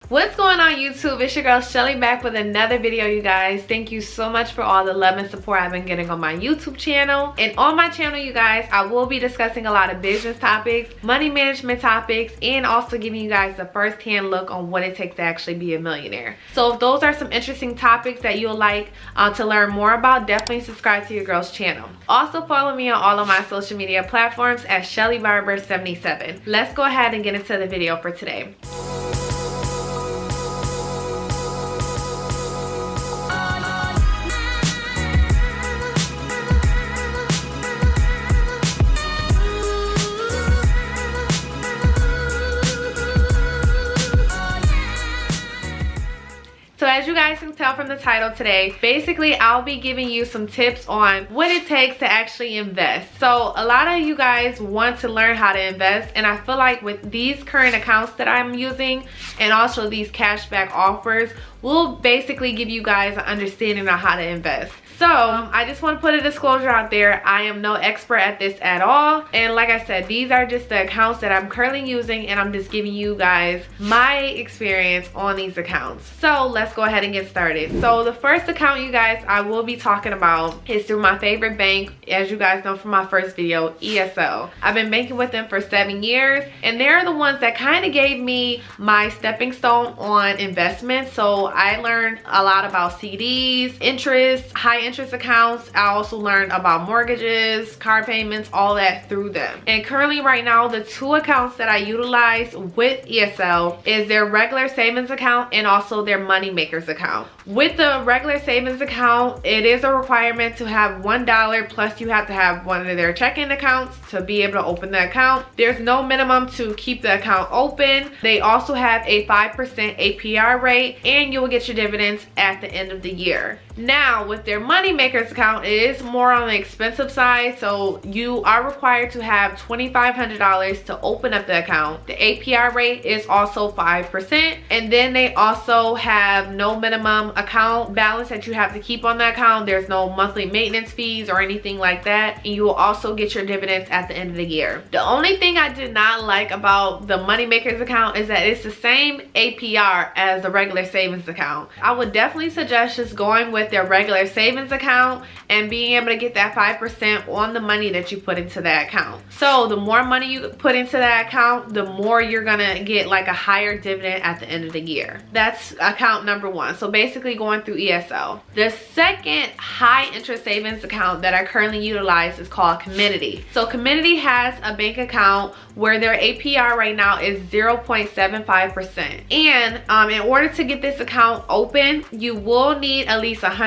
What's going on YouTube? It's your girl Shelly back with another video, you guys. Thank you so much for all the love and support I've been getting on my YouTube channel. And on my channel, you guys, I will be discussing a lot of business topics, money management topics, and also giving you guys a first-hand look on what it takes to actually be a millionaire. So if those are some interesting topics that you'll like to learn more about, definitely subscribe to your girl's channel. Also follow me on all of my social media platforms at ShellyBarber77. Let's go ahead and get into the video for today. So as you guys can tell from the title today, basically I'll be giving you some tips on what it takes to actually invest. So a lot of you guys want to learn how to invest, and I feel like with these current accounts that I'm using and also these cashback offers will basically give you guys an understanding on how to invest. So I just want to put a disclosure out there. I am no expert at this at all, and like I said, these are just the accounts that I'm currently using, and I'm just giving you guys my experience on these accounts. So let's go ahead and get started. So the first account, you guys, I will be talking about is through my favorite bank, as you guys know from my first video, ESL. I've been banking with them for 7 years, and they're the ones that kind of gave me my stepping stone on investments. So I learned a lot about CDs, interest, high interest accounts. I also learned about mortgages, car payments, all that through them. And currently right now, the two accounts that I utilize with ESL is their regular savings account and also their money makers account. With the regular savings account, it is a requirement to have $1, plus you have to have one of their checking accounts to be able to open the account. There's no minimum to keep the account open. They also have a 5% APR rate, and you will get your dividends at the end of the year. Now with their money makers account, it is more on the expensive side, so you are required to have $2,500 to open up the account. The APR rate is also 5%, and then they also have no minimum account balance that you have to keep on the account. There's no monthly maintenance fees or anything like that, and you will also get your dividends at the end of the year. The only thing I did not like about the money makers account is that it's the same APR as the regular savings account. I would definitely suggest just going with their regular savings account and being able to get that 5% on the money that you put into that account. So the more money you put into that account, the more you're gonna get like a higher dividend at the end of the year. That's account number one. So basically going through ESL. The second high interest savings account that I currently utilize is called COMENITY. So COMENITY has a bank account where their APR right now is 0.75%. And in order to get this account open, you will need at least $100.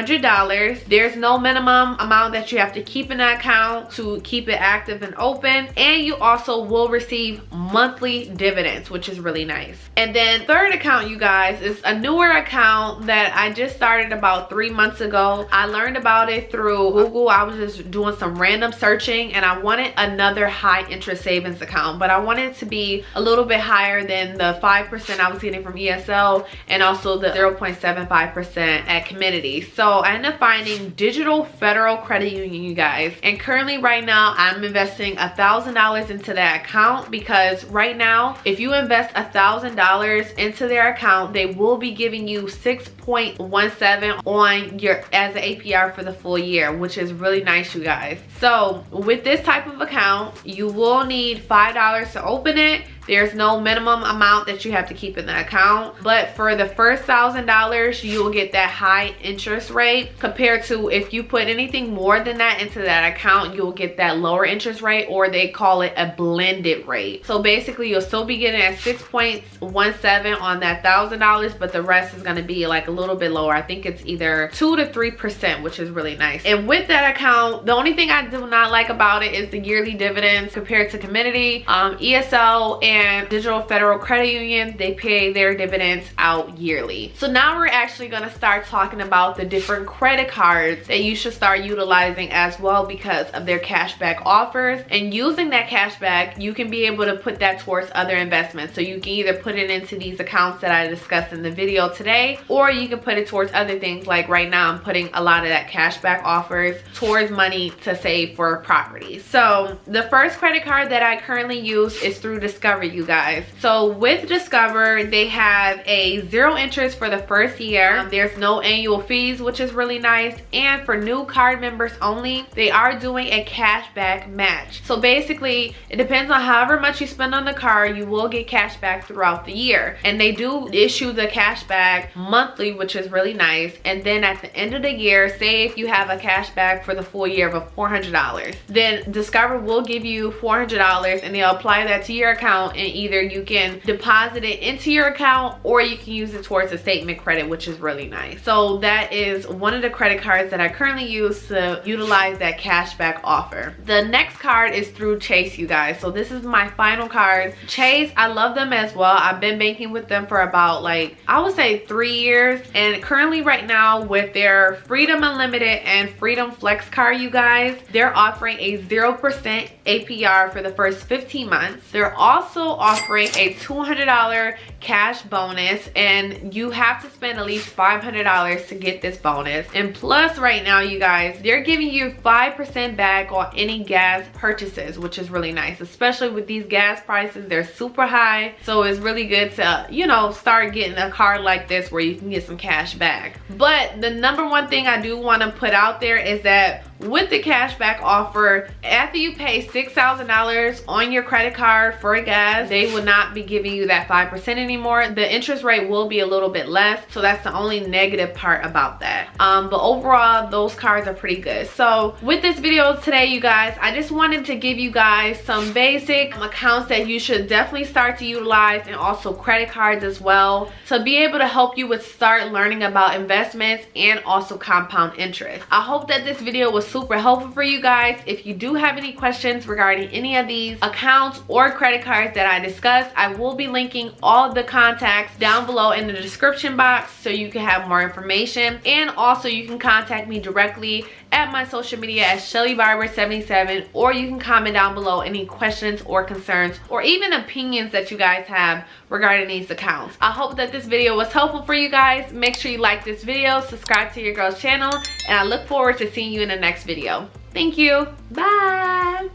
There's no minimum amount that you have to keep in that account to keep it active and open, and you also will receive monthly dividends, which is really nice. And then third account, you guys, is a newer account that I just started about 3 months ago. I learned about it through Google. I was just doing some random searching, and I wanted another high interest savings account, but I wanted it to be a little bit higher than the 5% I was getting from ESL and also the 0.75% at COMENITY. So I ended up finding Digital Federal Credit Union, you guys, and currently right now I'm investing $1,000 into that account, because right now if you invest $1,000 into their account, they will be giving you 6.17 on your as an APR for the full year, which is really nice, you guys. So with this type of account, you will need $5 to open it. There's no minimum amount that you have to keep in the account, but for the first $1,000 you will get that high interest rate, compared to if you put anything more than that into that account, you'll get that lower interest rate, or they call it a blended rate. So basically you'll still be getting at 6.17 on that $1,000, but the rest is going to be like a little bit lower. I think it's either 2 to 3%, which is really nice. And with that account, the only thing I do not like about it is the yearly dividends compared to COMENITY. ESL and Digital Federal Credit Union, they pay their dividends out yearly. So now we're actually going to start talking about the different credit cards that you should start utilizing as well because of their cashback offers. And using that cashback, you can be able to put that towards other investments. So you can either put it into these accounts that I discussed in the video today, or you can put it towards other things. Like right now I'm putting a lot of that cashback offers towards money to save for property. So the first credit card that I currently use is through Discover Discover, you guys. So with Discover, they have a 0 interest for the first year. There's no annual fees, which is really nice. And for new card members only, they are doing a cashback match. So basically, it depends on however much you spend on the card, you will get cash back throughout the year. And they do issue the cash back monthly, which is really nice. And then at the end of the year, say if you have a cash back for the full year of $400, then Discover will give you $400 and they'll apply that to your account, and either you can deposit it into your account or you can use it towards a statement credit, which is really nice. So that is one of the credit cards that I currently use to utilize that cashback offer. The next card is through Chase, you guys. So this is my final card. Chase, I love them as well. I've been banking with them for about, like, I would say 3 years. And currently right now with their Freedom Unlimited and Freedom Flex card, you guys, they're offering a 0% APR for the first 15 months. They're also offering a $200 cash bonus, and you have to spend at least $500 to get this bonus. And plus right now, you guys, they're giving you 5% back on any gas purchases, which is really nice, especially with these gas prices. They're super high, so it's really good to, you know, start getting a card like this where you can get some cash back. But the number one thing I do want to put out there is that with the cashback offer, after you pay $6,000 on your credit card for gas, they will not be giving you that 5% anymore. The interest rate will be a little bit less, so that's the only negative part about that. But overall, those cards are pretty good. So with this video today, you guys, I just wanted to give you guys some basic accounts that you should definitely start to utilize, and also credit cards as well, to be able to help you with start learning about investments and also compound interest. I hope that this video was super helpful for you guys. If you do have any questions regarding any of these accounts or credit cards that I discussed, I will be linking all of the contacts down below in the description box so you can have more information. And also you can contact me directly at my social media at ShellyBarber77, or you can comment down below any questions or concerns or even opinions that you guys have regarding these accounts. I hope that this video was helpful for you guys. Make sure you like this video, subscribe to your girl's channel, and I look forward to seeing you in the next video. Thank you. Bye.